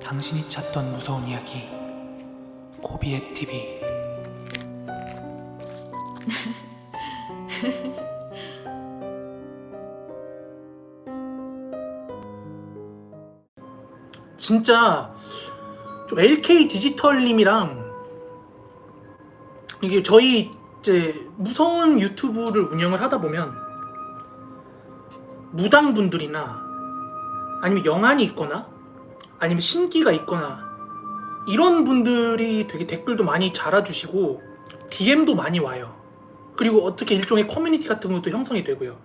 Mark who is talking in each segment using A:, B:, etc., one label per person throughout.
A: 당신이 찾던 무서운 이야기 고비의 TV.
B: 진짜 좀 LK 디지털님이랑 이게 저희 이제 무서운 유튜브를 운영을 하다 보면 무당분들이나 아니면 영안이 있거나 아니면 신기가 있거나 이런 분들이 되게 댓글도 많이 달아주시고 DM도 많이 와요. 그리고 어떻게 일종의 커뮤니티 같은 것도 형성이 되고요.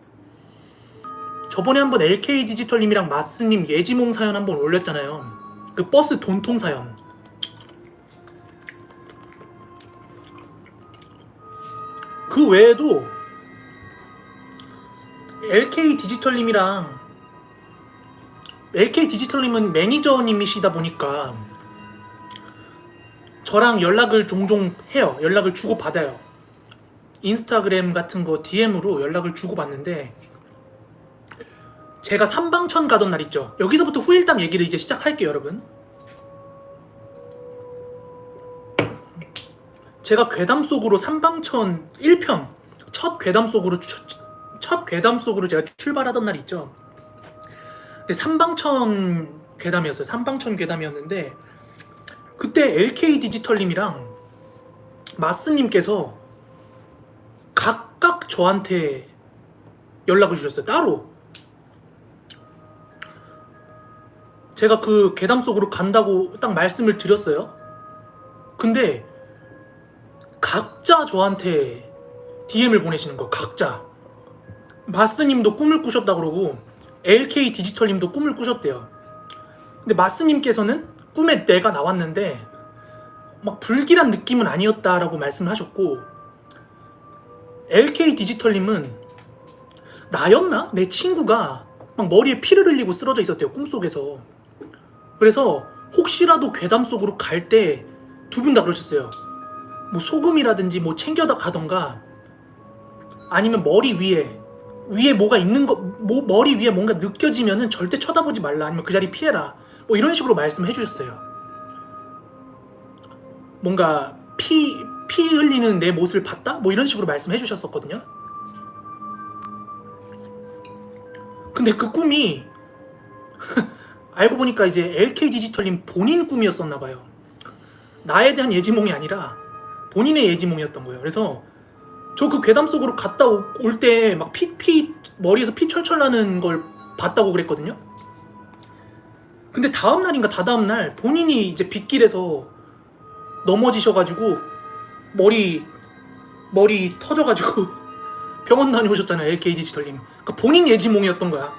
B: 저번에 한번 LK 디지털님이랑 마스님 예지몽 사연 한번 올렸잖아요. 그 버스 돈통 사연. 그 외에도 LK 디지털님은 매니저님이시다 보니까 저랑 연락을 종종 해요. 연락을 주고받아요. 인스타그램 같은 거 DM으로 연락을 주고받는데 제가 삼방천 가던 날 있죠. 여기서부터 후일담 얘기를 이제 시작할게요, 여러분. 제가 괴담 속으로 삼방천 1편 첫 괴담 속으로 제가 출발하던 날 있죠. 근데 삼방천 괴담이었는데 그때 LK 디지털님이랑 마스님께서 각각 저한테 연락을 주셨어요. 따로. 제가 그 괴담 속으로 간다고 딱 말씀을 드렸어요. 근데 각자 저한테 DM을 보내시는 거예요. 각자. 마스님도 꿈을 꾸셨다 그러고 LK 디지털님도 꿈을 꾸셨대요. 근데 마스님께서는 꿈에 내가 나왔는데 막 불길한 느낌은 아니었다라고 말씀을 하셨고 LK 디지털님은 나였나? 내 친구가 막 머리에 피를 흘리고 쓰러져 있었대요. 꿈속에서. 그래서 혹시라도 괴담 속으로 갈 때 두 분 다 그러셨어요. 뭐 소금이라든지 뭐 챙겨다 가던가 아니면 머리 위에 뭐가 있는 거 머리 위에 뭔가 느껴지면은 절대 쳐다보지 말라 아니면 그 자리 피해라 뭐 이런 식으로 말씀해 주셨어요. 뭔가 피 흘리는 내 모습을 봤다? 뭐 이런 식으로 말씀해 주셨었거든요. 근데 그 꿈이 알고 보니까 이제 LK 디지털님 본인 꿈이었었나 봐요. 나에 대한 예지몽이 아니라 본인의 예지몽이었던 거예요. 그래서 저 그 괴담 속으로 갔다 올 때 막 머리에서 피 철철 나는 걸 봤다고 그랬거든요. 근데 다음 날인가 다다음 날 본인이 이제 빗길에서 넘어지셔가지고 머리 터져가지고 병원 다녀오셨잖아요. LK 디지털님. 그러니까 본인 예지몽이었던 거야.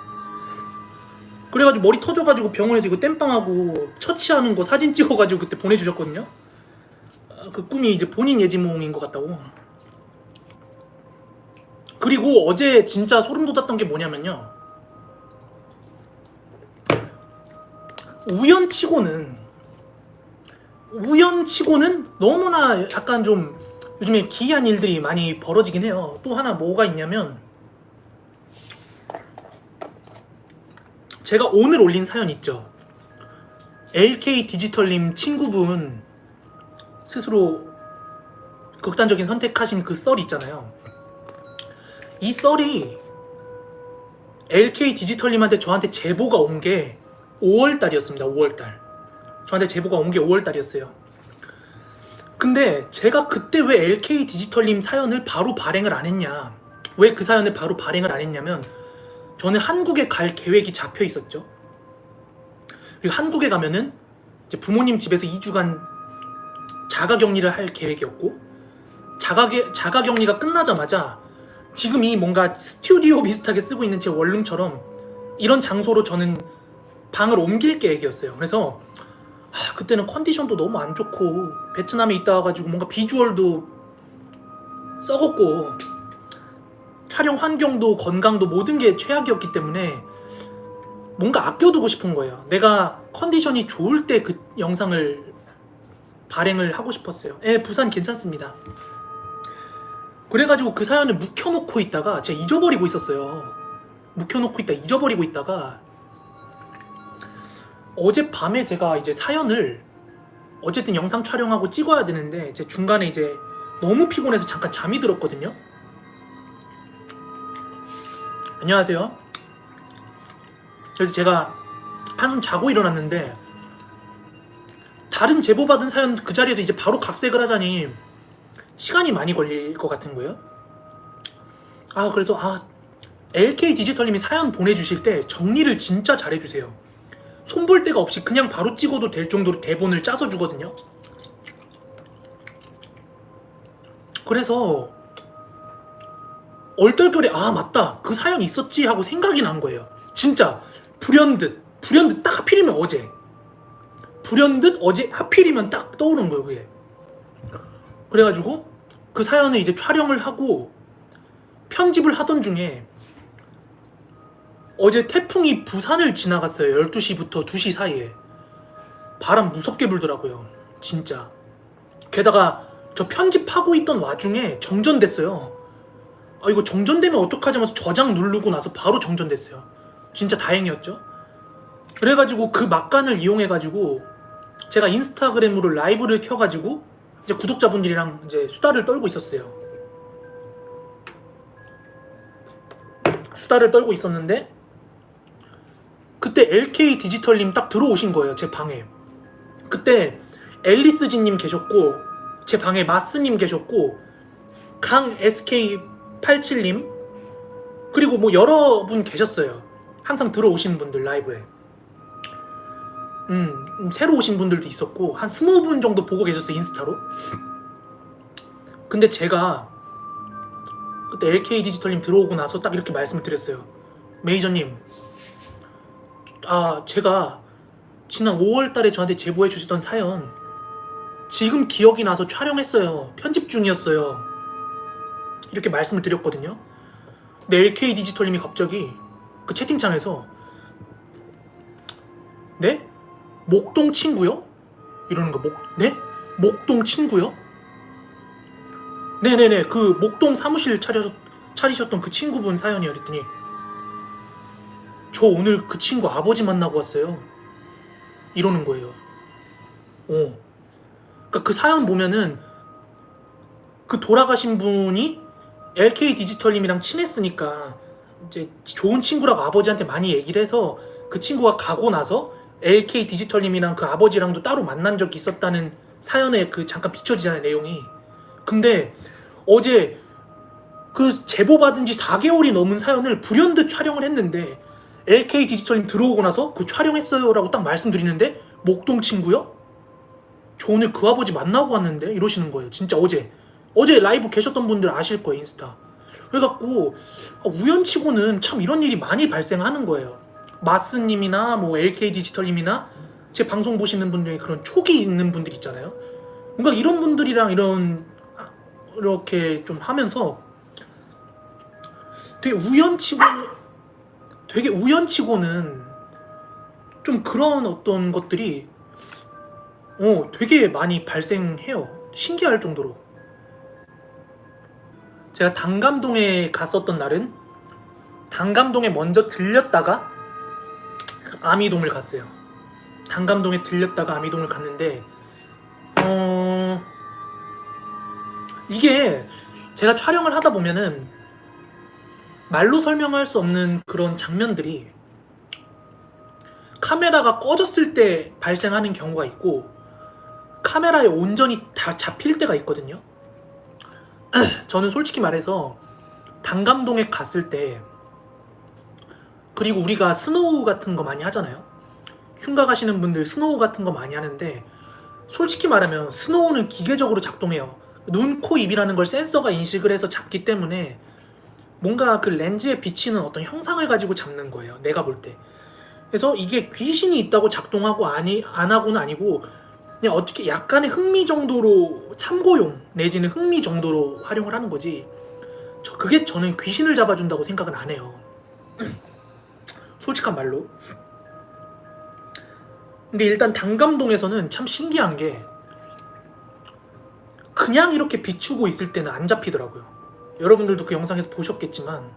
B: 그래가지고 머리 터져가지고 병원에서 이거 땜빵하고 처치하는 거 사진 찍어가지고 그때 보내주셨거든요. 그 꿈이 이제 본인 예지몽인 것 같다고. 그리고 어제 진짜 소름 돋았던 게 뭐냐면요. 우연치고는 너무나 약간 좀 요즘에 기이한 일들이 많이 벌어지긴 해요. 또 하나 뭐가 있냐면 제가 오늘 올린 사연 있죠. LK 디지털님 친구분 스스로 극단적인 선택하신 그 썰 있잖아요. 이 썰이 LK 디지털님한테 저한테 제보가 온 게 5월달이었습니다. 5월달. 저한테 제보가 온 게 5월달이었어요. 근데 제가 그때 왜 LK 디지털님 사연을 바로 발행을 안 했냐, 왜 그 사연을 바로 발행을 안 했냐면 저는 한국에 갈 계획이 잡혀 있었죠. 그리고 한국에 가면은 이제 부모님 집에서 2주간 자가격리를 할 계획이었고 자가격리가 끝나자마자 지금 이 뭔가 스튜디오 비슷하게 쓰고 있는 제 원룸처럼 이런 장소로 저는 방을 옮길 계획이었어요. 그래서 그때는 컨디션도 너무 안 좋고 베트남에 있다 와가지고 뭔가 비주얼도 썩었고 촬영 환경도 건강도 모든 게 최악이었기 때문에 뭔가 아껴두고 싶은 거예요. 내가 컨디션이 좋을 때 그 영상을 발행을 하고 싶었어요. 부산 괜찮습니다. 그래가지고 그 사연을 묵혀놓고 있다가 제가 잊어버리고 있다가 어젯밤에 제가 이제 사연을 어쨌든 영상 촬영하고 찍어야 되는데 제 중간에 이제 너무 피곤해서 잠깐 잠이 들었거든요. 안녕하세요. 그래서 제가 한숨 자고 일어났는데 다른 제보받은 사연 그 자리에서 이제 바로 각색을 하자니 시간이 많이 걸릴 것 같은 거예요. 그래서 LK 디지털님이 사연 보내주실 때 정리를 진짜 잘해주세요. 손볼 데가 없이 그냥 바로 찍어도 될 정도로 대본을 짜서 주거든요. 그래서 얼떨결에 맞다 그 사연 있었지 하고 생각이 난 거예요. 진짜 불현듯 딱 하필이면 어제 하필이면 딱 떠오른 거예요 그게. 그래가지고 그 사연을 이제 촬영을 하고 편집을 하던 중에 어제 태풍이 부산을 지나갔어요. 12시부터 2시 사이에 바람 무섭게 불더라고요 진짜. 게다가 저 편집하고 있던 와중에 정전됐어요. 이거 정전되면 어떡하지 하면서 저장 누르고 나서 바로 정전됐어요. 진짜 다행이었죠. 그래가지고 그 막간을 이용해가지고 제가 인스타그램으로 라이브를 켜가지고 이제 구독자분들이랑 이제 수다를 떨고 있었어요. 수다를 떨고 있었는데 그때 LK 디지털님 딱 들어오신 거예요 제 방에. 그때 앨리스진님 계셨고 제 방에 마스님 계셨고 강 SK87님 그리고 뭐 여러 분 계셨어요. 항상 들어오시는 분들 라이브에. 새로 오신 분들도 있었고 한 20분 정도 보고 계셨어요 인스타로. 근데 제가 그때 LK 디지털님 들어오고 나서 딱 이렇게 말씀을 드렸어요. 매니저님, 제가 지난 5월 달에 저한테 제보해 주셨던 사연 지금 기억이 나서 촬영했어요. 편집 중이었어요. 이렇게 말씀을 드렸거든요. 근데 LK 디지털님이 갑자기 그 채팅창에서 네? 목동 친구요? 이러는 거. 네? 목동 친구요? 네네네 그 목동 사무실 차리셨던 그 친구분 사연이요. 그랬더니 저 오늘 그 친구 아버지 만나고 왔어요 이러는 거예요. 그러니까 그 사연 보면은 그 돌아가신 분이 LK 디지털님이랑 친했으니까 이제 좋은 친구라고 아버지한테 많이 얘기를 해서 그 친구가 가고 나서 LK 디지털님이랑 그 아버지랑도 따로 만난 적이 있었다는 사연에 그 잠깐 비춰지잖아요 내용이. 근데 어제 그 제보받은 지 4개월이 넘은 사연을 불현듯 촬영을 했는데 LK 디지털님 들어오고 나서 그 촬영했어요 라고 딱 말씀드리는데 목동 친구요? 저 오늘 그 아버지 만나고 왔는데 이러시는 거예요. 진짜 어제 라이브 계셨던 분들 아실 거예요 인스타. 그래갖고 우연치고는 참 이런 일이 많이 발생하는 거예요. 마스님이나 뭐 LK 디지털님이나 제 방송 보시는 분 중에 그런 촉이 있는 분들 있잖아요. 그러니까 이런 분들이랑 이렇게 좀 하면서 되게 우연치고는 좀 그런 어떤 것들이 되게 많이 발생해요. 신기할 정도로. 제가 당감동에 갔었던 날은 당감동에 먼저 들렸다가 아미동을 갔어요. 당감동에 들렸다가 아미동을 갔는데 이게 제가 촬영을 하다 보면은 말로 설명할 수 없는 그런 장면들이 카메라가 꺼졌을 때 발생하는 경우가 있고 카메라에 온전히 다 잡힐 때가 있거든요. 저는 솔직히 말해서 당감동에 갔을 때 그리고 우리가 스노우 같은 거 많이 하잖아요. 흉가 가시는 분들 스노우 같은 거 많이 하는데 솔직히 말하면 스노우는 기계적으로 작동해요. 눈, 코, 입이라는 걸 센서가 인식을 해서 잡기 때문에 뭔가 그 렌즈에 비치는 어떤 형상을 가지고 잡는 거예요 내가 볼 때. 그래서 이게 귀신이 있다고 작동하고 안 하고는 아니고 그냥 어떻게 약간의 흥미 정도로 참고용 내지는 흥미 정도로 활용을 하는 거지 그게 저는 귀신을 잡아준다고 생각은 안 해요. 솔직한 말로. 근데 일단 당감동에서는 참 신기한 게 그냥 이렇게 비추고 있을 때는 안 잡히더라고요. 여러분들도 그 영상에서 보셨겠지만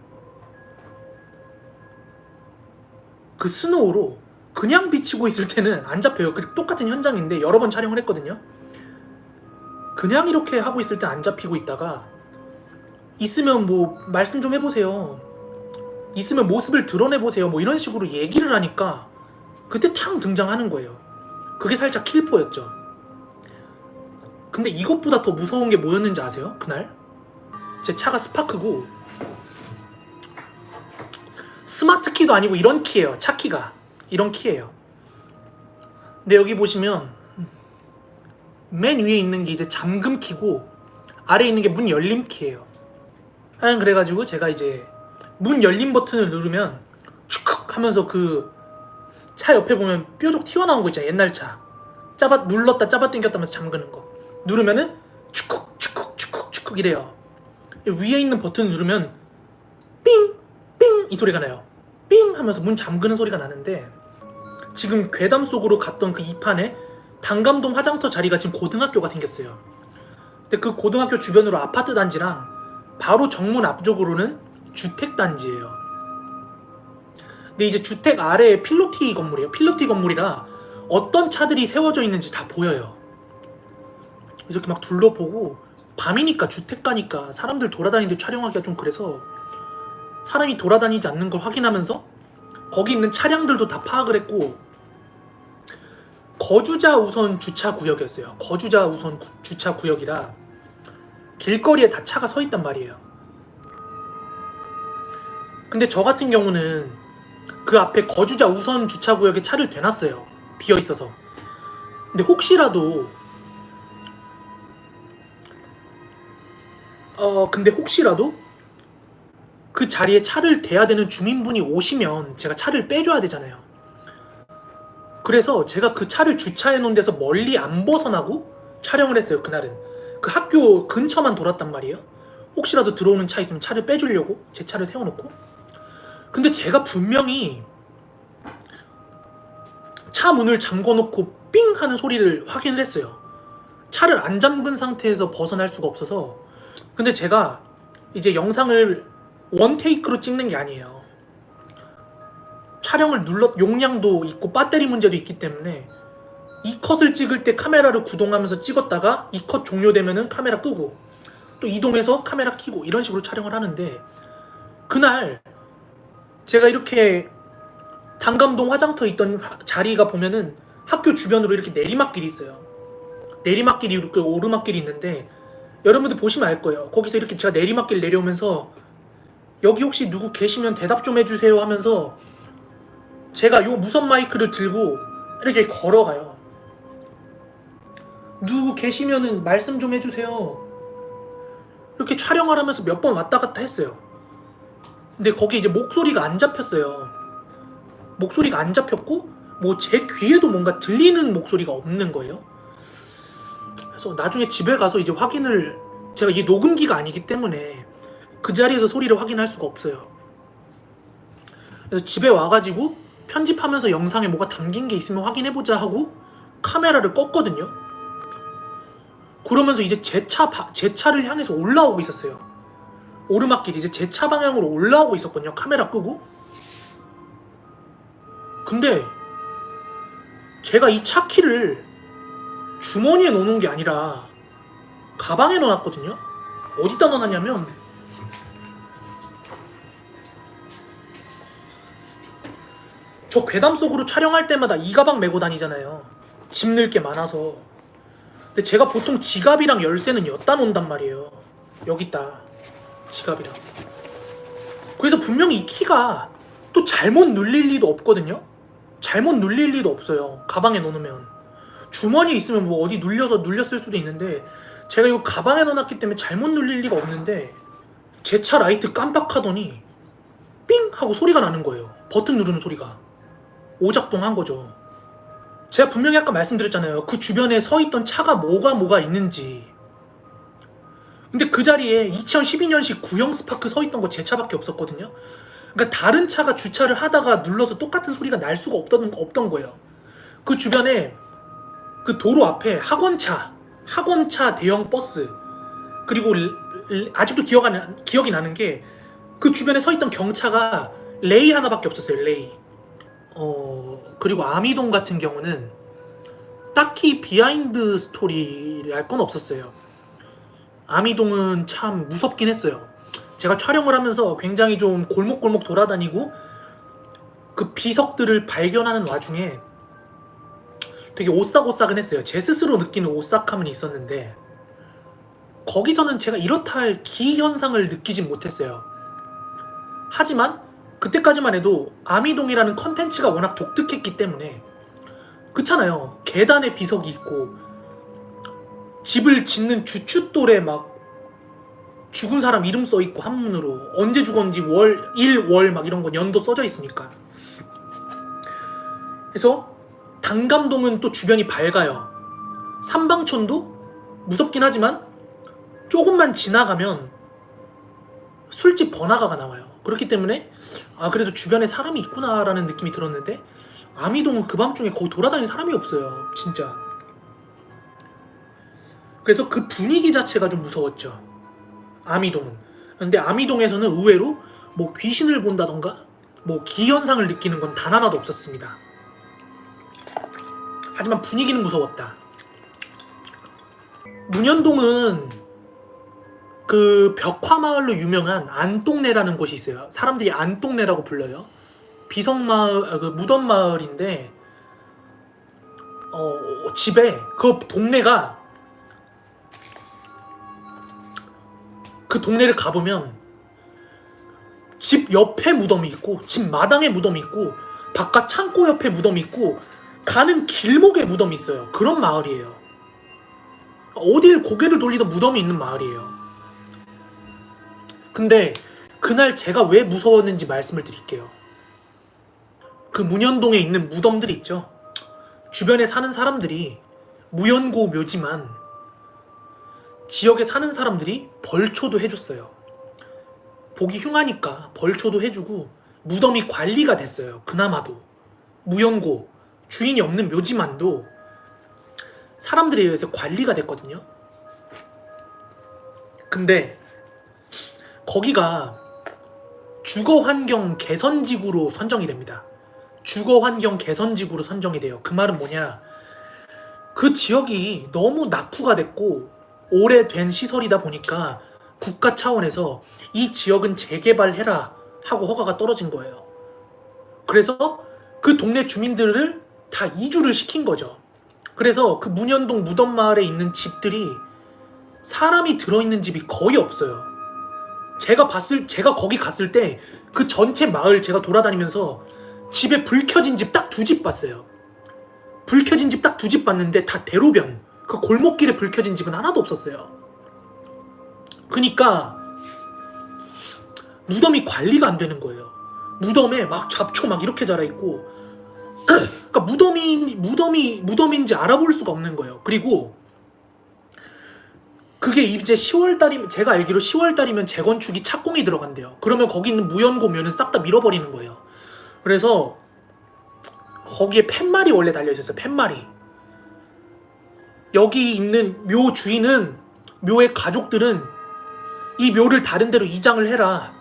B: 그 스노우로 그냥 비치고 있을 때는 안 잡혀요. 똑같은 현장인데 여러 번 촬영을 했거든요. 그냥 이렇게 하고 있을 때 안 잡히고 있다가 있으면 뭐 말씀 좀 해보세요. 있으면 모습을 드러내보세요. 뭐 이런 식으로 얘기를 하니까 그때 탕 등장하는 거예요. 그게 살짝 킬포였죠. 근데 이것보다 더 무서운 게 뭐였는지 아세요? 그날 제 차가 스파크고 스마트 키도 아니고 이런 키예요. 차 키가 이런 키예요. 근데 여기 보시면 맨 위에 있는 게 이제 잠금 키고 아래에 있는 게 문 열림 키예요. 하여간 그래가지고 제가 이제 문 열림 버튼을 누르면 축축 하면서 그 차 옆에 보면 뾰족 튀어나온 거 있잖아요. 옛날 차 눌렀다 잡아 당겼다면서 잠그는 거 누르면은 축축 축축 축축 축축 이래요. 위에 있는 버튼을 누르면 삥! 삥! 이 소리가 나요. 삥! 하면서 문 잠그는 소리가 나는데 지금 괴담 속으로 갔던 그 2판에 단감동 화장터 자리가 지금 고등학교가 생겼어요. 근데 그 고등학교 주변으로 아파트 단지랑 바로 정문 앞쪽으로는 주택 단지예요. 근데 이제 주택 아래에 필로티 건물이에요. 필로티 건물이라 어떤 차들이 세워져 있는지 다 보여요. 그래서 이렇게 막 둘러보고 밤이니까 주택가니까 사람들 돌아다니는데 촬영하기가 좀 그래서 사람이 돌아다니지 않는 걸 확인하면서 거기 있는 차량들도 다 파악을 했고 거주자 우선 주차 구역이었어요. 거주자 우선 주차 구역이라 길거리에 다 차가 서 있단 말이에요. 근데 저 같은 경우는 그 앞에 거주자 우선 주차 구역에 차를 대놨어요. 비어 있어서. 근데 혹시라도 그 자리에 차를 대야 되는 주민분이 오시면 제가 차를 빼줘야 되잖아요. 그래서 제가 그 차를 주차해 놓은 데서 멀리 안 벗어나고 촬영을 했어요. 그날은 그 학교 근처만 돌았단 말이에요. 혹시라도 들어오는 차 있으면 차를 빼주려고 제 차를 세워놓고. 근데 제가 분명히 차 문을 잠궈놓고 삥 하는 소리를 확인을 했어요. 차를 안 잠근 상태에서 벗어날 수가 없어서. 근데 제가 이제 영상을 원테이크로 찍는 게 아니에요. 촬영을 용량도 있고 배터리 문제도 있기 때문에 2컷을 찍을 때 카메라를 구동하면서 찍었다가 2컷 종료되면은 카메라 끄고 또 이동해서 카메라 켜고 이런 식으로 촬영을 하는데 그날 제가 이렇게 단감동 화장터 있던 자리가 보면은 학교 주변으로 이렇게 내리막길이 있어요. 내리막길이 이렇게 오르막길이 있는데 여러분들 보시면 알 거예요. 거기서 이렇게 제가 내리막길 내려오면서 여기 혹시 누구 계시면 대답 좀 해주세요 하면서 제가 요 무선 마이크를 들고 이렇게 걸어가요. 누구 계시면은 말씀 좀 해주세요. 이렇게 촬영을 하면서 몇 번 왔다 갔다 했어요. 근데 거기 이제 목소리가 안 잡혔어요. 목소리가 안 잡혔고 뭐 제 귀에도 뭔가 들리는 목소리가 없는 거예요. 그래서 나중에 집에 가서 이제 확인을 제가 이게 녹음기가 아니기 때문에 그 자리에서 소리를 확인할 수가 없어요. 그래서 집에 와가지고 편집하면서 영상에 뭐가 담긴 게 있으면 확인해보자 하고 카메라를 껐거든요. 그러면서 이제 제 차를 향해서 올라오고 있었어요. 오르막길이 이제 제 차 방향으로 올라오고 있었거든요. 카메라 끄고. 근데 제가 이 차 키를 주머니에 넣어놓은 게 아니라 가방에 넣어놨거든요. 어디다 넣어놨냐면 저 괴담 속으로 촬영할 때마다 이 가방 메고 다니잖아요. 짐 넣을 게 많아서. 근데 제가 보통 지갑이랑 열쇠는 엿다 놓는단 말이에요. 여기 있다. 지갑이랑. 그래서 분명히 이 키가 또 잘못 눌릴 리도 없거든요. 잘못 눌릴 리도 없어요. 가방에 넣어놓으면. 주머니에 있으면 뭐 어디 눌렸을 수도 있는데 제가 이거 가방에 넣어놨기 때문에 잘못 눌릴 리가 없는데 제 차 라이트 깜빡하더니 삥 하고 소리가 나는 거예요. 버튼 누르는 소리가. 오작동한 거죠. 제가 분명히 아까 말씀드렸잖아요. 그 주변에 서 있던 차가 뭐가 있는지. 근데 그 자리에 2012년식 구형 스파크 서 있던 거 제 차밖에 없었거든요. 그러니까 다른 차가 주차를 하다가 눌러서 똑같은 소리가 날 수가 없던 거예요. 그 주변에 그 도로 앞에 학원차 대형 버스 그리고 아직도 기억이 나는 게 그 주변에 서 있던 경차가 레이 하나밖에 없었어요. 레이. 그리고 아미동 같은 경우는 딱히 비하인드 스토리랄 건 없었어요. 아미동은 참 무섭긴 했어요. 제가 촬영을 하면서 굉장히 좀 골목골목 돌아다니고 그 비석들을 발견하는 와중에 되게 오싹오싹은 했어요. 제 스스로 느끼는 오싹함은 있었는데 거기서는 제가 이렇다 할 기현상을 느끼진 못했어요. 하지만 그때까지만 해도 아미동이라는 컨텐츠가 워낙 독특했기 때문에 그렇잖아요. 계단에 비석이 있고 집을 짓는 주춧돌에 막 죽은 사람 이름 써 있고 한문으로 언제 죽었는지 월, 일, 월 막 이런 거 연도 써져 있으니까. 그래서 단감동은 또 주변이 밝아요. 삼방촌도 무섭긴 하지만 조금만 지나가면 술집 번화가가 나와요. 그렇기 때문에 그래도 주변에 사람이 있구나라는 느낌이 들었는데 아미동은 그 밤중에 거기 돌아다니는 사람이 없어요. 진짜. 그래서 그 분위기 자체가 좀 무서웠죠. 아미동은. 근데 아미동에서는 의외로 뭐 귀신을 본다던가 뭐 기현상을 느끼는 건 단 하나도 없었습니다. 하지만 분위기는 무서웠다. 문현동은 그 벽화마을로 유명한 안동네라는 곳이 있어요. 사람들이 안동네라고 불러요. 비석마을, 그 무덤마을인데 집에 그 동네가 그 동네를 가보면 집 옆에 무덤이 있고 집 마당에 무덤이 있고 바깥 창고 옆에 무덤이 있고 가는 길목에 무덤이 있어요. 그런 마을이에요. 어딜 고개를 돌리던 무덤이 있는 마을이에요. 근데 그날 제가 왜 무서웠는지 말씀을 드릴게요. 그 문현동에 있는 무덤들이 있죠. 주변에 사는 사람들이 무연고 묘지만 지역에 사는 사람들이 벌초도 해줬어요. 보기 흉하니까 벌초도 해주고 무덤이 관리가 됐어요. 그나마도 무연고 주인이 없는 묘지만도 사람들에 의해서 관리가 됐거든요. 근데 거기가 주거환경 개선지구로 선정이 됩니다. 주거환경 개선지구로 선정이 돼요. 그 말은 뭐냐, 그 지역이 너무 낙후가 됐고 오래된 시설이다 보니까 국가 차원에서 이 지역은 재개발해라 하고 허가가 떨어진 거예요. 그래서 그 동네 주민들을 다 이주를 시킨 거죠. 그래서 그 문현동 무덤마을에 있는 집들이 사람이 들어있는 집이 거의 없어요. 제가 거기 갔을 때 그 전체 마을 제가 돌아다니면서 집에 불 켜진 집 딱 2집 봤어요. 불 켜진 집 딱 2집 봤는데 다 대로변, 그 골목길에 불 켜진 집은 하나도 없었어요. 그니까 무덤이 관리가 안 되는 거예요. 무덤에 막 잡초 막 이렇게 자라있고 그러니까 무덤인지 알아볼 수가 없는 거예요. 그리고 그게 이제 10월달이면, 제가 알기로 10월달이면 재건축이 착공이 들어간대요. 그러면 거기 있는 무연고 묘는 싹 다 밀어버리는 거예요. 그래서 거기에 팻말이 원래 달려있었어요. 팻말이. 여기 있는 묘 주인은, 묘의 가족들은 이 묘를 다른 데로 이장을 해라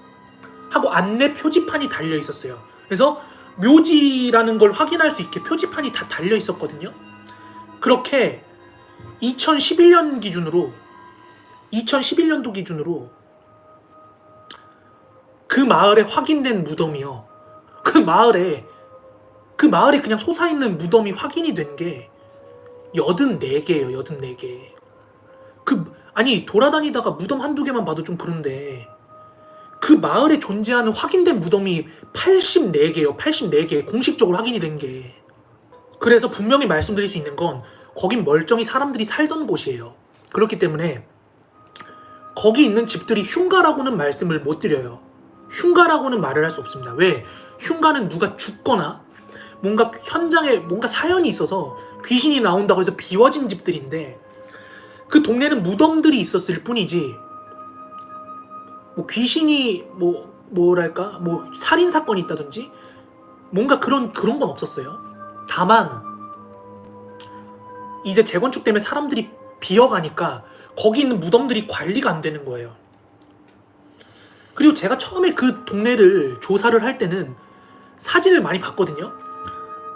B: 하고 안내 표지판이 달려있었어요. 그래서 묘지라는 걸 확인할 수 있게 표지판이 다 달려있었거든요. 그렇게 2011년도 기준으로 그 마을에 확인된 무덤이요. 그 마을에 그냥 솟아있는 무덤이 확인이 된 게 84개예요. 84개. 아니 돌아다니다가 무덤 한두 개만 봐도 좀 그런데 그 마을에 존재하는 확인된 무덤이 84개예요. 84개. 공식적으로 확인이 된 게. 그래서 분명히 말씀드릴 수 있는 건 거긴 멀쩡히 사람들이 살던 곳이에요. 그렇기 때문에 거기 있는 집들이 흉가라고는 말씀을 못 드려요. 흉가라고는 말을 할 수 없습니다. 왜? 흉가는 누가 죽거나 뭔가 현장에 뭔가 사연이 있어서 귀신이 나온다고 해서 비워진 집들인데, 그 동네는 무덤들이 있었을 뿐이지 뭐 귀신이 뭐랄까 살인 사건이 있다든지 뭔가 그런 건 없었어요. 다만 이제 재건축 때문에 사람들이 비어가니까 거기 있는 무덤들이 관리가 안 되는 거예요. 그리고 제가 처음에 그 동네를 조사를 할 때는 사진을 많이 봤거든요.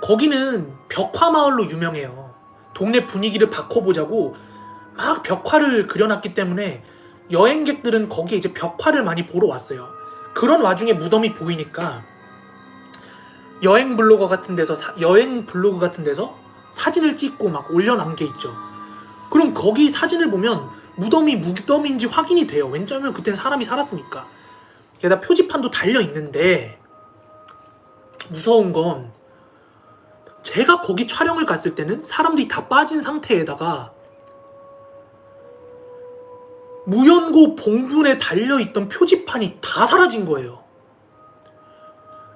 B: 거기는 벽화 마을로 유명해요. 동네 분위기를 바꿔보자고 막 벽화를 그려놨기 때문에 여행객들은 거기에 이제 벽화를 많이 보러 왔어요. 그런 와중에 무덤이 보이니까 여행 블로그 같은 데서 사진을 찍고 막 올려놓은 게 있죠. 그럼 거기 사진을 보면 무덤이 무덤인지 확인이 돼요. 왜냐면 그때는 사람이 살았으니까. 게다가 표지판도 달려 있는데 무서운 건 제가 거기 촬영을 갔을 때는 사람들이 다 빠진 상태에다가 무연고 봉분에 달려있던 표지판이 다 사라진 거예요.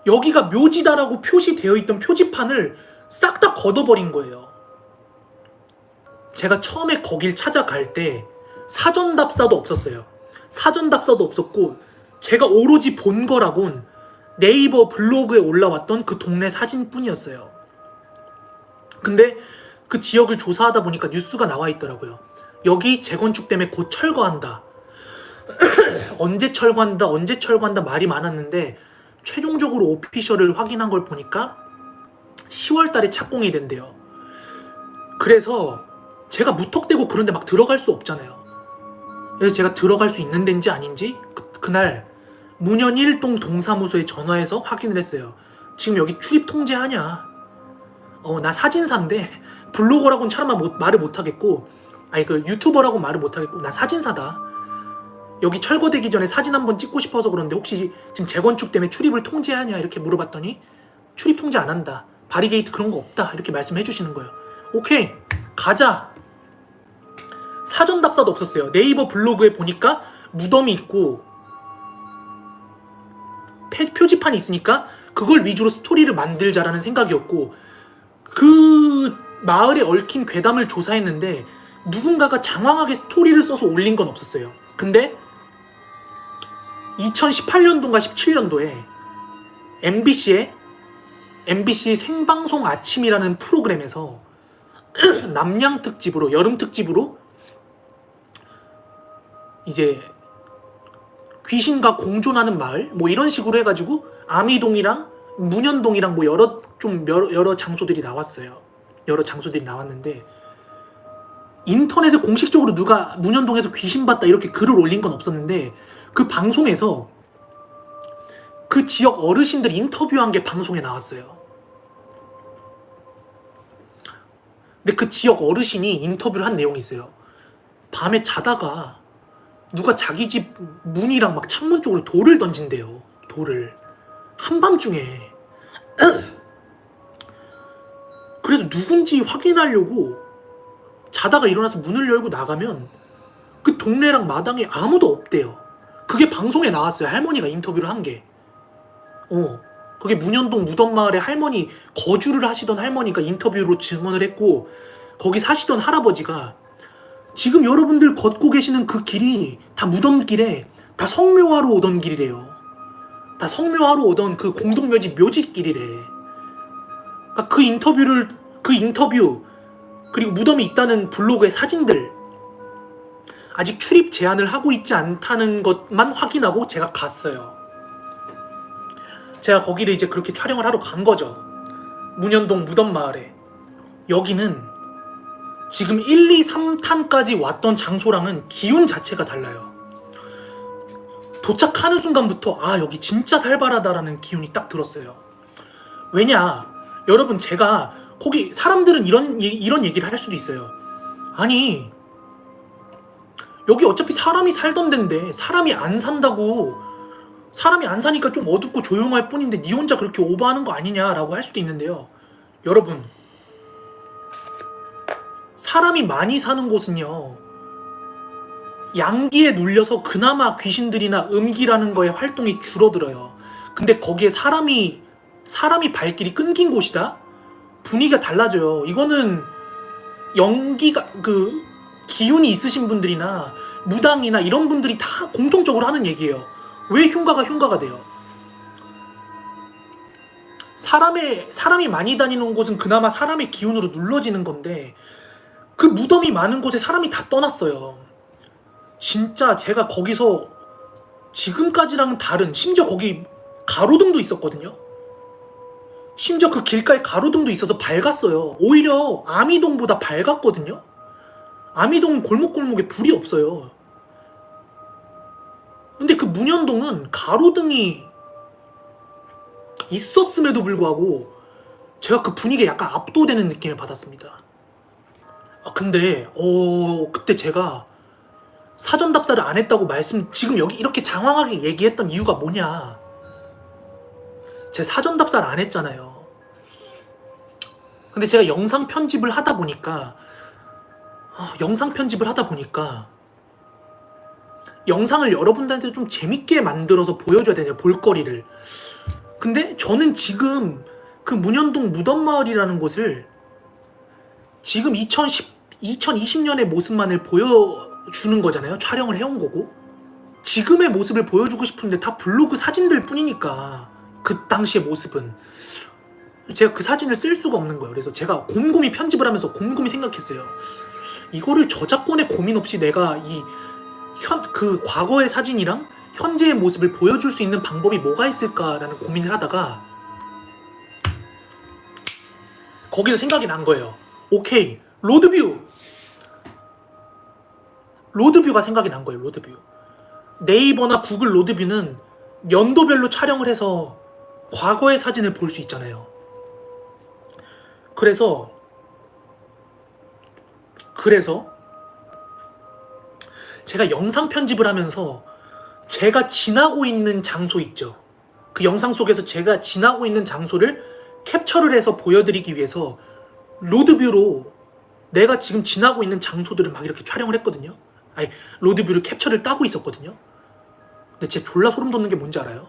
B: 여기가 묘지다라고 표시되어 있던 표지판을 싹 다 걷어버린 거예요. 제가 처음에 거길 찾아갈 때 사전답사도 없었어요. 사전답사도 없었고 제가 오로지 본 거라곤 네이버 블로그에 올라왔던 그 동네 사진뿐이었어요. 근데 그 지역을 조사하다 보니까 뉴스가 나와 있더라고요. 여기 재건축 때문에 곧 철거한다. 언제 철거한다 말이 많았는데 최종적으로 오피셜을 확인한 걸 보니까 10월 달에 착공이 된대요. 그래서 제가 무턱대고 그런 데 막 들어갈 수 없잖아요. 그래서 제가 들어갈 수 있는 데인지 아닌지 그날 문현 1동 동사무소에 전화해서 확인을 했어요. 지금 여기 출입 통제하냐? 나 사진사인데 블로거라고는 차마 말을 못하겠고 그 유튜버라고 말을 못하겠고 나 사진사다. 여기 철거되기 전에 사진 한번 찍고 싶어서 그런데 혹시 지금 재건축 때문에 출입을 통제하냐 이렇게 물어봤더니 출입 통제 안 한다. 바리게이트 그런 거 없다. 이렇게 말씀해 주시는 거예요. 오케이 가자. 사전답사도 없었어요. 네이버 블로그에 보니까 무덤이 있고 표지판이 있으니까 그걸 위주로 스토리를 만들자라는 생각이었고 그 마을에 얽힌 괴담을 조사했는데 누군가가 장황하게 스토리를 써서 올린 건 없었어요. 근데 2018년도인가 17년도에 MBC 생방송 아침이라는 프로그램에서 남양 특집으로 여름 특집으로 이제 귀신과 공존하는 마을 뭐 이런 식으로 해가지고 아미동이랑 문현동이랑 뭐 여러 장소들이 나왔어요. 여러 장소들이 나왔는데 인터넷에 공식적으로 누가 문현동에서 귀신 봤다 이렇게 글을 올린 건 없었는데 그 방송에서 그 지역 어르신들 인터뷰한 게 방송에 나왔어요. 근데 그 지역 어르신이 인터뷰를 한 내용이 있어요. 밤에 자다가 누가 자기 집 문이랑 막 창문 쪽으로 돌을 던진대요. 돌을 한밤중에. 그래서 누군지 확인하려고 자다가 일어나서 문을 열고 나가면 그 동네랑 마당에 아무도 없대요. 그게 방송에 나왔어요. 할머니가 인터뷰를 한 게. 그게 문현동 무덤마을에 할머니 거주를 하시던 할머니가 인터뷰로 증언을 했고 거기 사시던 할아버지가 지금 여러분들 걷고 계시는 그 길이 다 무덤길에 다 성묘하러 오던 길이래요. 다 성묘하러 오던 그 공동묘지 묘지길이래. 그러니까 그 인터뷰 그리고 무덤이 있다는 블로그의 사진들 아직 출입 제한을 하고 있지 않다는 것만 확인하고 제가 갔어요. 제가 거기를 이제 그렇게 촬영을 하러 간 거죠. 문현동 무덤마을에. 여기는 지금 1, 2, 3탄까지 왔던 장소랑은 기운 자체가 달라요. 도착하는 순간부터 여기 진짜 살벌하다라는 기운이 딱 들었어요. 왜냐, 여러분 제가 거기 사람들은 이런 얘기를 할 수도 있어요. 아니 여기 어차피 사람이 살던 데인데 사람이 안 산다고 사람이 안 사니까 좀 어둡고 조용할 뿐인데 니 혼자 그렇게 오버하는 거 아니냐라고 할 수도 있는데요. 여러분 사람이 많이 사는 곳은요 양기에 눌려서 그나마 귀신들이나 음기라는 거의 활동이 줄어들어요. 근데 거기에 사람이 발길이 끊긴 곳이다? 분위기가 달라져요. 이거는 연기가 기운이 있으신 분들이나 무당이나 이런 분들이 다 공통적으로 하는 얘기예요. 왜 흉가가 돼요? 사람이 많이 다니는 곳은 그나마 사람의 기운으로 눌러지는 건데 그 무덤이 많은 곳에 사람이 다 떠났어요. 진짜 제가 거기서 지금까지랑은 다른 심지어 거기 가로등도 있었거든요. 심지어 그 길가에 가로등도 있어서 밝았어요. 오히려 아미동보다 밝았거든요. 아미동은 골목골목에 불이 없어요. 근데 그 문현동은 가로등이 있었음에도 불구하고 제가 그 분위기에 약간 압도되는 느낌을 받았습니다. 근데 그때 제가 사전 답사를 안 했다고 지금 여기 이렇게 장황하게 얘기했던 이유가 뭐냐. 제가 사전 답사를 안 했잖아요. 근데 제가 영상 편집을 하다 보니까 영상을 여러분들한테 좀 재밌게 만들어서 보여줘야 되냐, 볼거리를. 근데 저는 지금 그 문현동 무덤마을이라는 곳을 지금 2020년의 모습만을 보여주는 거잖아요. 촬영을 해온 거고. 지금의 모습을 보여주고 싶은데 다 블로그 사진들 뿐이니까 그 당시의 모습은 제가 그 사진을 쓸 수가 없는 거예요. 그래서 제가 곰곰이 편집을 하면서 곰곰이 생각했어요. 이거를 저작권의 고민 없이 내가 그 과거의 사진이랑 현재의 모습을 보여줄 수 있는 방법이 뭐가 있을까라는 고민을 하다가 거기서 생각이 난 거예요. 오케이, 로드뷰가 생각이 난 거예요. 로드뷰. 네이버나 구글 로드뷰는 연도별로 촬영을 해서 과거의 사진을 볼 수 있잖아요. 그래서 제가 영상 편집을 하면서 제가 지나고 있는 장소 있죠. 그 영상 속에서 제가 지나고 있는 장소를 캡처를 해서 보여드리기 위해서 로드뷰로 내가 지금 지나고 있는 장소들을 막 이렇게 촬영을 했거든요. 아니, 로드뷰를 캡처를 따고 있었거든요. 근데 진짜 졸라 소름 돋는 게 뭔지 알아요?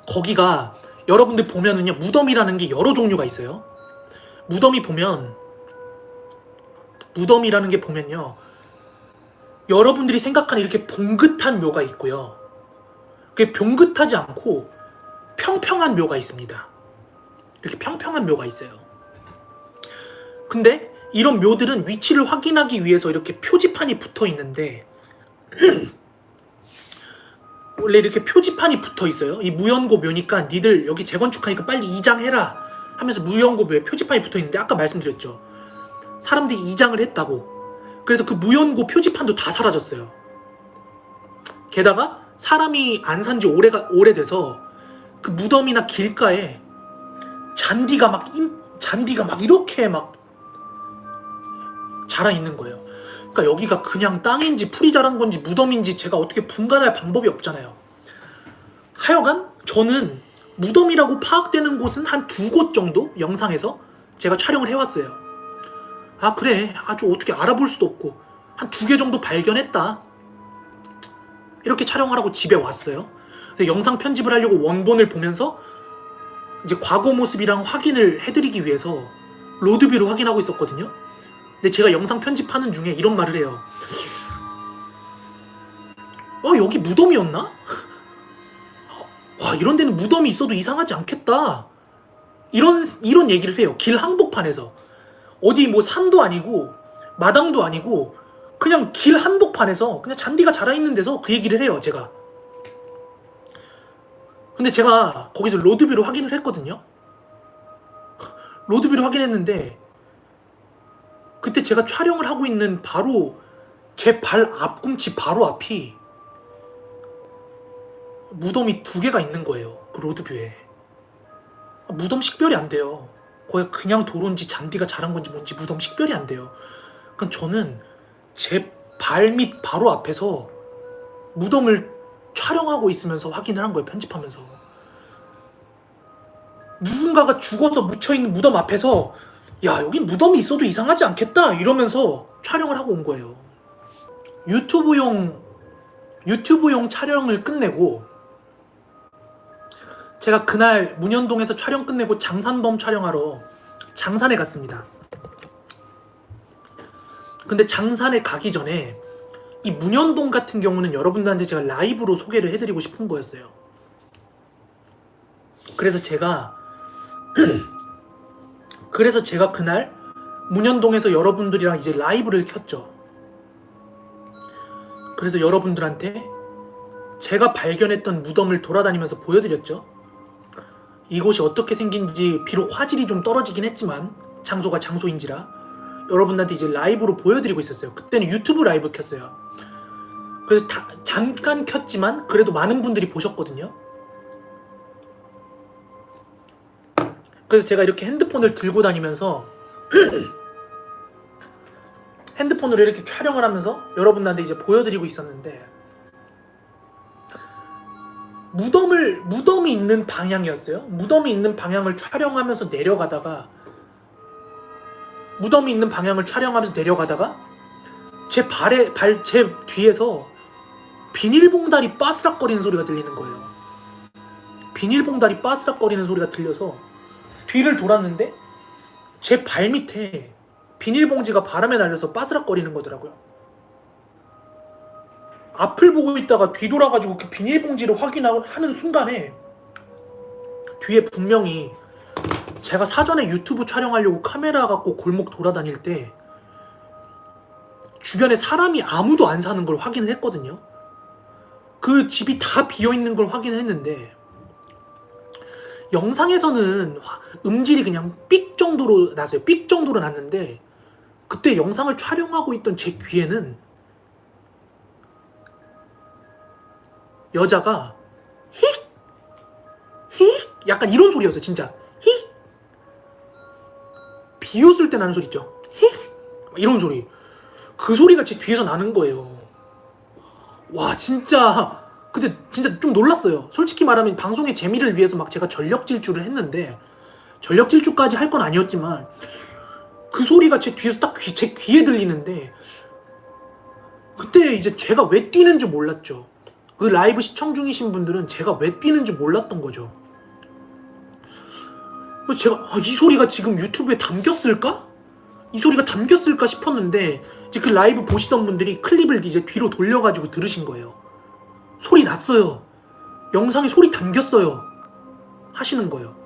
B: 거기가 여러분들 보면은요, 무덤이라는 게 여러 종류가 있어요. 무덤이라는 게 보면요, 여러분들이 생각하는 이렇게 봉긋한 묘가 있고요. 그게 봉긋하지 않고 평평한 묘가 있습니다. 이렇게 평평한 묘가 있어요. 근데 이런 묘들은 위치를 확인하기 위해서 이렇게 표지판이 붙어 있는데 원래 이렇게 표지판이 붙어 있어요. 이 무연고 묘니까 니들 여기 재건축하니까 빨리 이장해라 하면서 무연고 묘에 표지판이 붙어 있는데 아까 말씀드렸죠. 사람들이 이장을 했다고. 그래서 그 무연고 표지판도 다 사라졌어요. 게다가 사람이 안 산 지 오래돼서 그 무덤이나 길가에 잔디가 막 이렇게 막 자라 있는 거예요. 그러니까 여기가 그냥 땅인지 풀이 자란 건지 무덤인지 제가 어떻게 분간할 방법이 없잖아요. 하여간 저는 무덤이라고 파악되는 곳은 한 2곳 정도 영상에서 제가 촬영을 해왔어요. 그래, 아주 어떻게 알아볼 수도 없고 한 2개 정도 발견했다. 이렇게 촬영을 하고 집에 왔어요. 근데 영상 편집을 하려고 원본을 보면서 이제 과거 모습이랑 확인을 해드리기 위해서 로드뷰로 확인하고 있었거든요. 근데 제가 영상 편집하는 중에 이런 말을 해요. 여기 무덤이었나? 와, 이런 데는 무덤이 있어도 이상하지 않겠다. 이런 얘기를 해요. 길 한복판에서. 어디 뭐 산도 아니고 마당도 아니고 그냥 길 한복판에서 그냥 잔디가 자라있는 데서 그 얘기를 해요, 제가. 근데 제가 거기서 로드뷰로 확인을 했거든요. 로드뷰로 확인했는데 그때 제가 촬영을 하고 있는 바로 제 발 앞꿈치 바로 앞이 무덤이 2개가 있는 거예요. 그 로드뷰에. 무덤 식별이 안 돼요. 거기 그냥 도로인지 잔디가 자란 건지 뭔지 무덤 식별이 안 돼요. 그럼 저는 제 발밑 바로 앞에서 무덤을 촬영하고 있으면서 확인을 한 거예요. 편집하면서. 누군가가 죽어서 묻혀있는 무덤 앞에서 야, 여기 무덤이 있어도 이상하지 않겠다 이러면서 촬영을 하고 온 거예요. 유튜브용 촬영을 끝내고 제가 그날 문현동에서 촬영 끝내고 장산범 촬영하러 장산에 갔습니다. 근데 장산에 가기 전에 이 문현동 같은 경우는 여러분들한테 제가 라이브로 소개를 해드리고 싶은 거였어요. 그래서 제가 그날 문현동에서 여러분들이랑 이제 라이브를 켰죠. 그래서 여러분들한테 제가 발견했던 무덤을 돌아다니면서 보여드렸죠. 이곳이 어떻게 생긴지 비록 화질이 좀 떨어지긴 했지만 장소가 장소인지라 여러분들한테 이제 라이브로 보여드리고 있었어요. 그때는 유튜브 라이브 켰어요. 그래서 잠깐 켰지만 그래도 많은 분들이 보셨거든요. 그래서 제가 이렇게 핸드폰을 들고 다니면서 핸드폰으로 이렇게 촬영을 하면서 여러분들한테 이제 보여드리고 있었는데 무덤이 있는 방향이었어요. 무덤이 있는 방향을 촬영하면서 내려가다가 제 뒤에서 비닐봉다리 빠스락거리는 소리가 들리는 거예요. 비닐봉다리 빠스락거리는 소리가 들려서 뒤를 돌았는데 제 발 밑에 비닐봉지가 바람에 날려서 빠스락거리는 거더라고요. 앞을 보고 있다가 뒤돌아가지고 그 비닐봉지를 확인하는 순간에 뒤에 분명히 제가 사전에 유튜브 촬영하려고 카메라 갖고 골목 돌아다닐 때 주변에 사람이 아무도 안 사는 걸 확인을 했거든요. 그 집이 다 비어있는 걸 확인했는데 영상에서는 음질이 그냥 삑 정도로 났어요. 삑 정도로 났는데 그때 영상을 촬영하고 있던 제 귀에는 여자가 힉! 힉! 약간 이런 소리였어요. 진짜 힉! 비웃을 때 나는 소리 있죠. 힉! 이런 소리. 그 소리가 제 뒤에서 나는 거예요. 와 진짜 근데 진짜 좀 놀랐어요. 솔직히 말하면 방송의 재미를 위해서 막 제가 전력 질주를 했는데 전력 질주까지 할 건 아니었지만 그 소리가 제 뒤에서 딱 제 귀에 들리는데 그때 이제 제가 왜 뛰는 줄 몰랐죠. 그 라이브 시청 중이신 분들은 제가 왜 뛰는 줄 몰랐던 거죠. 그래서 제가 이 소리가 지금 유튜브에 담겼을까? 이 소리가 담겼을까 싶었는데 이제 그 라이브 보시던 분들이 클립을 이제 뒤로 돌려가지고 들으신 거예요. 소리 났어요. 영상에 소리 담겼어요. 하시는 거예요.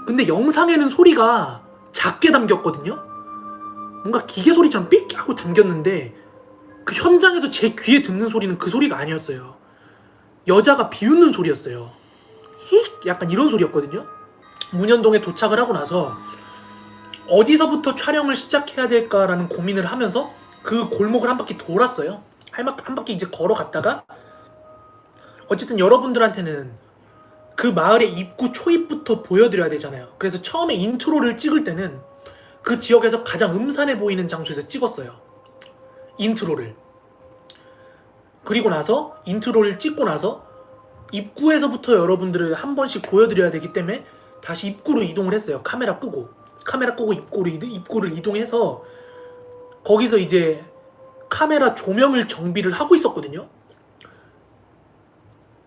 B: 근데 영상에는 소리가 작게 담겼거든요. 뭔가 기계 소리처럼 삑 하고 담겼는데 그 현장에서 제 귀에 듣는 소리는 그 소리가 아니었어요. 여자가 비웃는 소리였어요. 힉! 약간 이런 소리였거든요. 문현동에 도착을 하고 나서 어디서부터 촬영을 시작해야 될까라는 고민을 하면서 그 골목을 한 바퀴 돌았어요. 한 바퀴 이제 걸어갔다가 어쨌든 여러분들한테는 그 마을의 입구 초입부터 보여드려야 되잖아요. 그래서 처음에 인트로를 찍을 때는 그 지역에서 가장 음산해 보이는 장소에서 찍었어요. 인트로를. 그리고 나서 인트로를 찍고 나서 입구에서부터 여러분들을 한 번씩 보여드려야 되기 때문에 다시 입구로 이동을 했어요. 카메라 끄고 입구를 이동해서 거기서 이제 카메라 조명을 정비를 하고 있었거든요.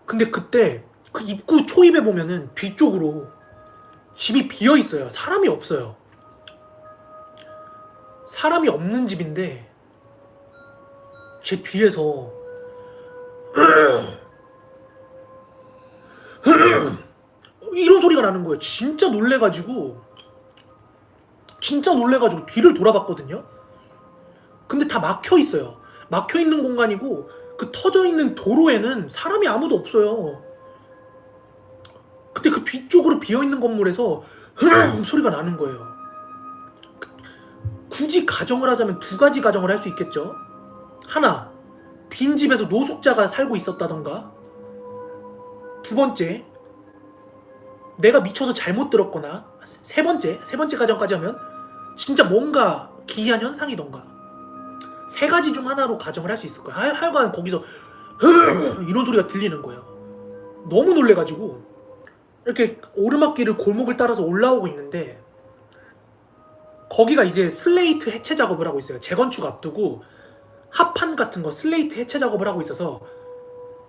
B: 근데 그때 그 입구 초입에 보면은 뒤쪽으로 집이 비어 있어요. 사람이 없어요. 사람이 없는 집인데 제 뒤에서 이런 소리가 나는 거예요. 진짜 놀래가지고 뒤를 돌아봤거든요. 근데 다 막혀 있어요. 막혀 있는 공간이고 그 터져 있는 도로에는 사람이 아무도 없어요. 근데 그 뒤쪽으로 비어 있는 건물에서 소리가 나는 거예요. 굳이 가정을 하자면 두 가지 가정을 할 수 있겠죠. 하나, 빈집에서 노숙자가 살고 있었다던가. 두 번째, 내가 미쳐서 잘못 들었거나. 세 번째 가정까지 하면 진짜 뭔가 기이한 현상이던가. 세 가지 중 하나로 가정을 할 수 있을 거예요. 하여간 거기서 이런 소리가 들리는 거예요. 너무 놀래가지고 이렇게 오르막길을 골목을 따라서 올라오고 있는데 거기가 이제 슬레이트 해체 작업을 하고 있어요. 재건축 앞두고 합판 같은 거 슬레이트 해체 작업을 하고 있어서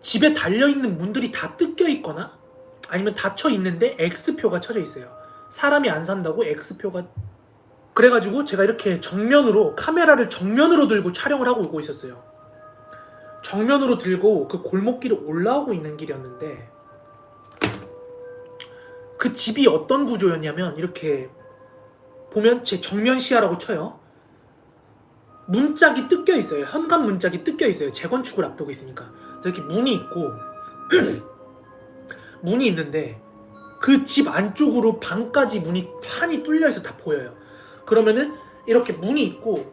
B: 집에 달려있는 문들이 다 뜯겨 있거나 아니면 닫혀 있는데 X표가 쳐져 있어요. 사람이 안 산다고 X표가. 그래가지고 제가 이렇게 카메라를 정면으로 들고 촬영을 하고 오고 있었어요. 정면으로 들고 그 골목길을 올라오고 있는 길이었는데 그 집이 어떤 구조였냐면 이렇게 보면 제 정면 시야라고 쳐요. 문짝이 뜯겨 있어요. 현관 문짝이 뜯겨 있어요. 재건축을 앞두고 있으니까. 그래서 이렇게 문이 있고 문이 있는데 그 집 안쪽으로 방까지 문이 판이 뚫려있어 다 보여요. 그러면은 이렇게 문이 있고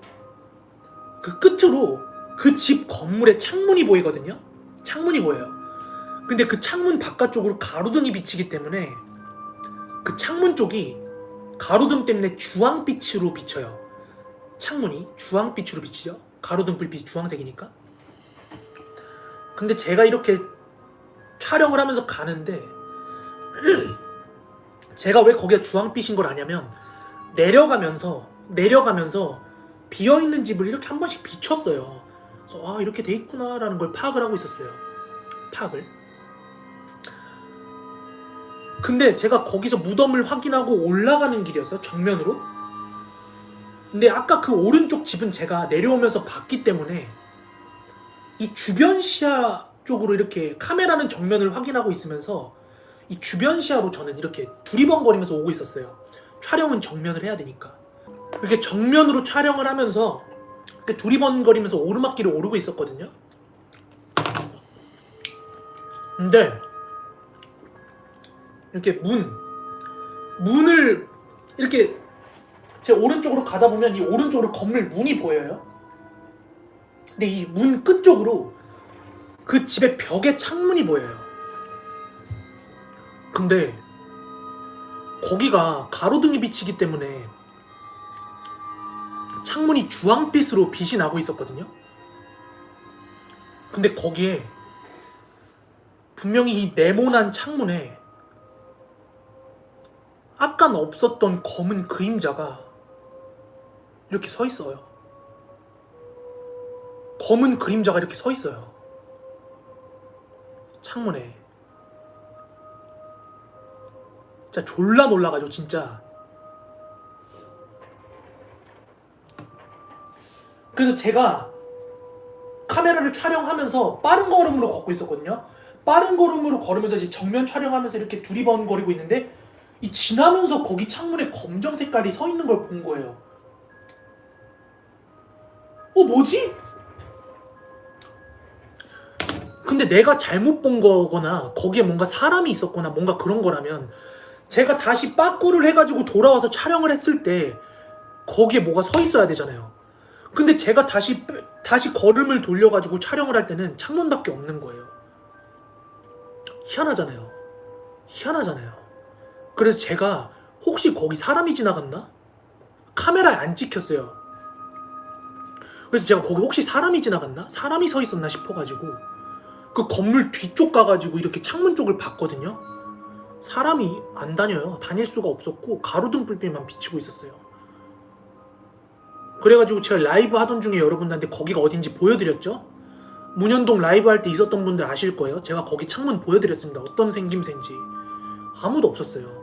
B: 그 끝으로 그 집 건물에 창문이 보이거든요. 창문이 보여요. 근데 그 창문 바깥쪽으로 가로등이 비치기 때문에 그 창문 쪽이 가로등 때문에 주황빛으로 비쳐요. 창문이 주황빛으로 비치죠. 가로등 불빛이 주황색이니까. 근데 제가 이렇게 촬영을 하면서 가는데 제가 왜 거기가 주황빛인 걸 아냐면 내려가면서 비어있는 집을 이렇게 한 번씩 비췄어요. 그래서 아 이렇게 돼 있구나라는 걸 파악을 하고 있었어요. 파악을. 근데 제가 거기서 무덤을 확인하고 올라가는 길이었어요. 정면으로. 근데 아까 그 오른쪽 집은 제가 내려오면서 봤기 때문에 이 주변 시야 쪽으로 이렇게 카메라는 정면을 확인하고 있으면서 이 주변 시야로 저는 이렇게 두리번거리면서 오고 있었어요. 촬영은 정면을 해야 되니까. 이렇게 정면으로 촬영을 하면서 이렇게 두리번거리면서 오르막길을 오르고 있었거든요. 근데 이렇게 문을 이렇게 제 오른쪽으로 가다 보면 이 오른쪽으로 건물 문이 보여요. 근데 이 문 끝쪽으로 그 집의 벽에 창문이 보여요. 근데 거기가 가로등이 비치기 때문에 창문이 주황빛으로 빛이 나고 있었거든요. 근데 거기에 분명히 이 네모난 창문에 아까는 없었던 검은 그림자가 이렇게 서 있어요. 검은 그림자가 이렇게 서 있어요. 창문에. 진짜 졸라 놀라가지고 진짜. 그래서 제가 카메라를 촬영하면서 빠른 걸음으로 걷고 있었거든요. 빠른 걸음으로 걸으면서 이제 정면 촬영하면서 이렇게 두리번거리고 있는데 이 지나면서 거기 창문에 검정 색깔이 서 있는 걸 본 거예요. 뭐지? 근데 내가 잘못 본 거거나 거기에 뭔가 사람이 있었거나 뭔가 그런 거라면 제가 다시 빠꾸를 해가지고 돌아와서 촬영을 했을 때 거기에 뭐가 서 있어야 되잖아요. 근데 제가 다시 걸음을 돌려가지고 촬영을 할 때는 창문밖에 없는 거예요. 희한하잖아요. 그래서 제가 혹시 거기 사람이 지나갔나? 카메라에 안 찍혔어요. 그래서 제가 거기 혹시 사람이 지나갔나? 사람이 서 있었나 싶어가지고 그 건물 뒤쪽 가가지고 이렇게 창문 쪽을 봤거든요. 사람이 안 다녀요. 다닐 수가 없었고 가로등 불빛만 비치고 있었어요. 그래가지고 제가 라이브 하던 중에 여러분들한테 거기가 어딘지 보여드렸죠? 문현동 라이브 할 때 있었던 분들 아실 거예요. 제가 거기 창문 보여드렸습니다. 어떤 생김새인지. 아무도 없었어요.